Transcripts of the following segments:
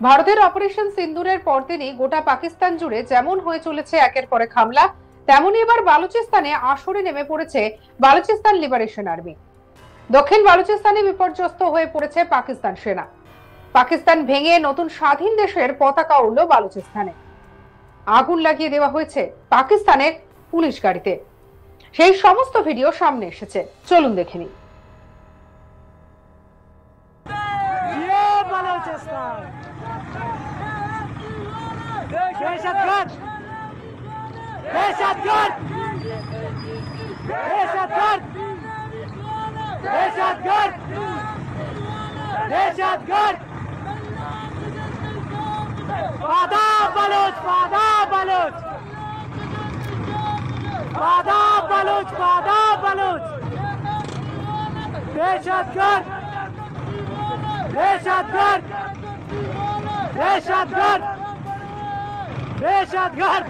ভারতের অপারেশন সিন্দুরের পরদিনই গোটা পাকিস্তান জুড়ে যেমন হয়ে চলেছে একের পর এক হামলা, তেমনি এবার বালুচিস্তানে আসরে নেমে পড়েছে বালুচিস্তান লিবারেশন আর্মি। দক্ষিণ বালুচিস্তানে বিপর্যস্ত হয়ে পড়েছে পাকিস্তান সেনা। পাকিস্তান ভেঙে নতুন স্বাধীন দেশের পতাকা উড়ল বালুচিস্তানে। আগুন লাগিয়ে দেওয়া হয়েছে পাকিস্তানের পুলিশ গাড়িতে। সেই সমস্ত ভিডিও সামনে এসেছে, চলুন দেখে নিই। दहशतगर्द दहशतगर्द दहशतगर्द दहशतगर्द दहशतगर्द फादा बलूच फादा बलूच फादा बलूच फादा बलूच दहशतगर्द दहशतगर्द दहशतगर्द दहशतगर्द।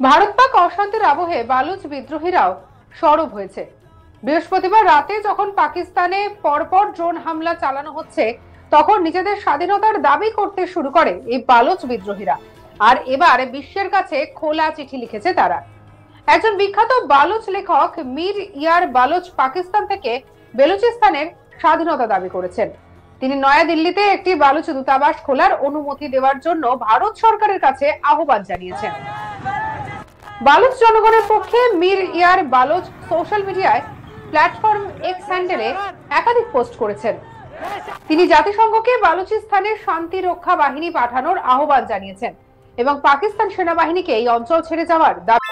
ভারত পাক অশান্তির আবহে বালুচ বিদ্রোহীরাও সরব হয়েছে। বৃহস্পতিবার রাতে যখন পাকিস্তানে পরপর ড্রোন হামলা চালানো হচ্ছে, তখন নিজেদের স্বাধীনতার দাবি করতে শুরু করে এই বালুচ বিদ্রোহীরা। আর এবার বিশ্বের কাছে খোলা চিঠি লিখেছে তারা। একজন বিখ্যাত বালুচ লেখক মীর ইয়ার বালুচ পাকিস্তান থেকে বেলুচিস্তানের স্বাধীনতা দাবি করেছেন। তিনি নয়াদিল্লিতে একটি বালুচ দূতাবাস খোলার অনুমতি দেওয়ার জন্য ভারত সরকারের কাছে আহ্বান জানিয়েছেন। বালুচ জনগণের পক্ষে মীর ইয়ার বালুচ সোশ্যাল মিডিয়ায় প্ল্যাটফর্ম এক্স হ্যান্ডেলে একাধিক পোস্ট করেছেন। তিনি জাতিসংঘকে বালুচিস্তানের শান্তি রক্ষা বাহিনী পাঠানোর আহ্বান জানিয়েছেন এবং পাকিস্তান সেনাবাহিনীকে এই অঞ্চল ছেড়ে যাওয়ার দাবি